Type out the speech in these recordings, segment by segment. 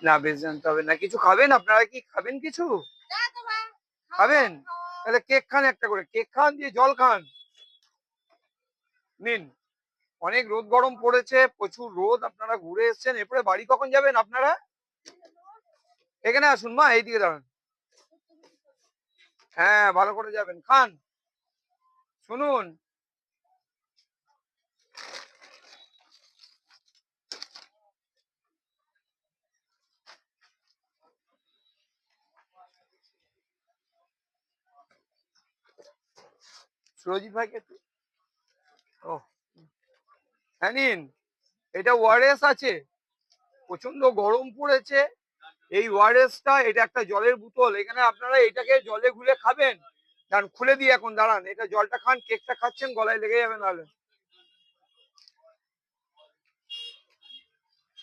না বেশ জানতে হবে না। কিছু খাবেন আপনারা? কি খাবেন কিছু? খাবেন? তাহলে কেক খান, একটা করে কেক খান, দিয়ে জল খান। নিন। অনেক রোদ গরম পড়েছে, প্রচুর রোদ, আপনারা ঘুরে এসছেন, এরপরে বাড়ি কখন যাবেন আপনারা? এখানে আসুন মা, এইদিকে দাঁড়ান। হ্যাঁ ভালো করে যাবেন, খান। শুনুন, সুরজিৎ ভাইকে ও হ্যাঁ নিন, এটা ওআরএস আছে, প্রচন্ড গরম পড়েছে। এই ওআরএসটা, এটা একটা জলের বোতল, এখানে আপনারা এটাকে জলে গুলে খাবেন। দাঁড়ান খুলে দিই এখন, দাঁড়ান, এটা জলটা খান, কেকটা খাচ্ছেন গলায় লেগে যাবে নাহলে।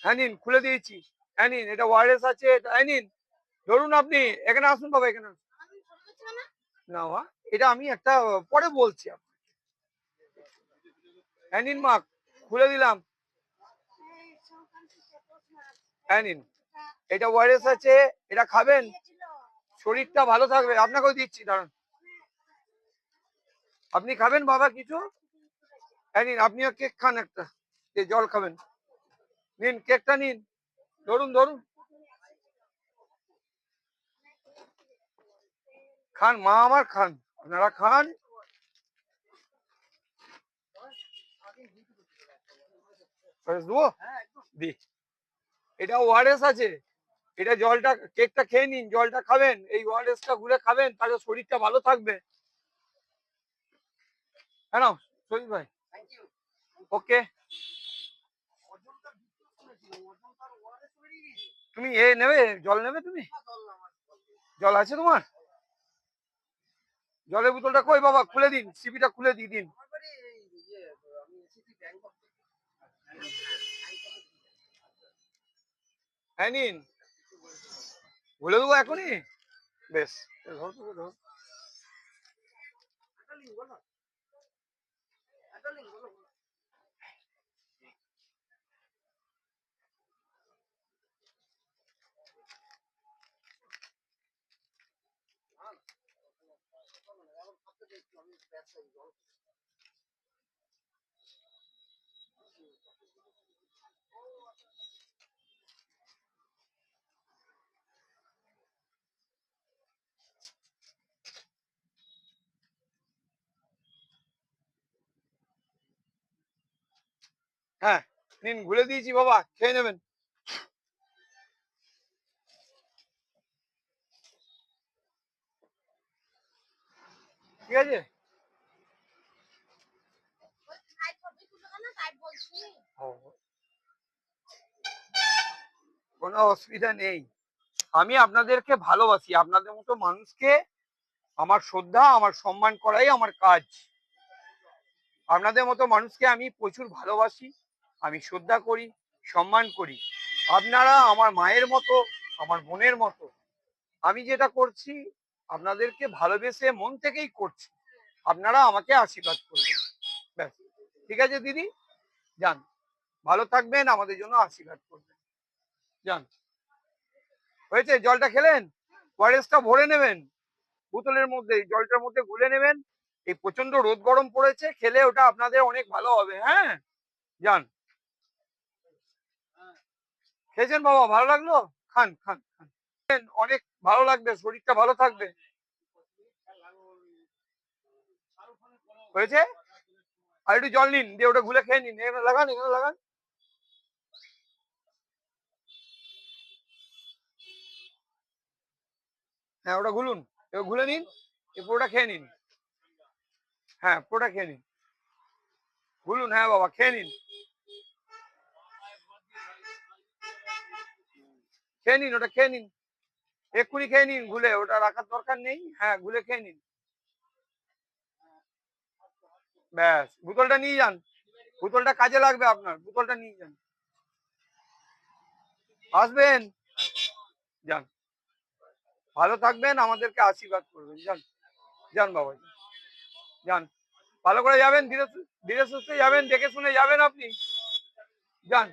হ্যাঁ নিন, খুলে দিয়েছি। হ্যাঁ নিন, এটা ওআরএস আছে, হ্যাঁ নিন, ধরুন আপনি এখানে আসুন বাবা, এখানে না এটা আমি একটা পরে বলছি। হ্যাঁ নিন মা, খুলে দিলাম। হ্যাঁ নিন, এটা ওআরএস আছে, এটা খাবেন, শরীরটা ভালো থাকবে। আপনাকেও দিচ্ছি, দাঁড়ান। আপনি খাবেন বাবা কিছু? হ্যাঁ নিন, আপনিও কেক খান একটা, জল খাবেন। নিন কেকটা নিন, ধরুন ধরুন, খান মা আমার, খান, আপনারা খান। দি, এটা ওআরএস আছে, এটা জলটা, কেকটা খেয়ে নিন, জলটা খাবেন, এই ওআরএসটা ঘুরে খাবেন, তাহলে শরীরটা ভালো থাকবে। হ্যাঁ সৈয়দ ভাই, ওকে। তুমি এ নেবে, জল নেবে তুমি? জল আছে তোমার? জলের বোতলটা কই বাবা, খুলে দিন, সিপিটা খুলে দিয়ে দিন। হ্যাঁ নিন, বলে দেবো এখনই, বেশ। হ্যাঁ নিন, ঘুরে দিয়েছি বাবা, খেয়ে নেবেন। ঠিক আছে, কোনো অসুবিধা নেই। আমি আপনাদেরকে ভালোবাসি, আপনাদের মতো মানুষকে আমার শ্রদ্ধা, আমার সম্মান করাই আমার কাজ। আপনাদের মতো মানুষকে আমি প্রচুর ভালোবাসি, আমি শ্রদ্ধা করি, সম্মান করি। আপনারা আমার মায়ের মতো, আমার বোনের মতো। আমি যেটা করছি আপনাদেরকে ভালোবেসে মন থেকেই করছি, আপনারা আমাকে আশীর্বাদ করবেন, ব্যাস। ঠিক আছে দিদি, যান, ভালো থাকবেন, আমাদের জন্য আশীর্বাদ করবেন, যান। হয়েছে? জলটা খেলেন? ওআরএসটা ভরে নেবেন বোতলের মধ্যে, জলটার মধ্যে গুলে নেবেন। এই প্রচন্ড রোদ গরম পড়েছে, খেলে ওটা আপনাদের অনেক ভালো হবে। হ্যাঁ যান। খেয়েছেন বাবা, ভালো লাগলো? খান খান খান, অনেক ভালো লাগবে, শরীরটা ভালো থাকবে। হয়েছে? আর একটু জল নিন, দিয়ে ওটা গুলে খেয়ে নিন, এখানে লাগান, এখানে লাগান। হ্যাঁ ওটা গুলুন, এবার গুলে নিন, এই পুরোটা খেয়ে নিন। হ্যাঁ পুরোটা খেয়ে নিন, গুলুন, হ্যাঁ বাবা খেয়ে নিন, খেয়ে নিন, ওটা খেয়ে নিন, এক্ষুনি খেয়ে নিন গুলে, ওটা রাখার দরকার নেই। হ্যাঁ গুলে খেয়ে নিন, ব্যাস। বোতলটা নিয়ে যান, বোতলটা কাজে লাগবে আপনার, বোতলটা নিয়ে যান। আসবেন, যান, ভালো থাকবেন, আমাদেরকে আশীর্বাদ করবেন, যান। যান বাবা, যান, ভালো করে যাবেন, ধীরে ধীরে সুস্থে যাবেন, দেখে শুনে যাবেন আপনি, যান।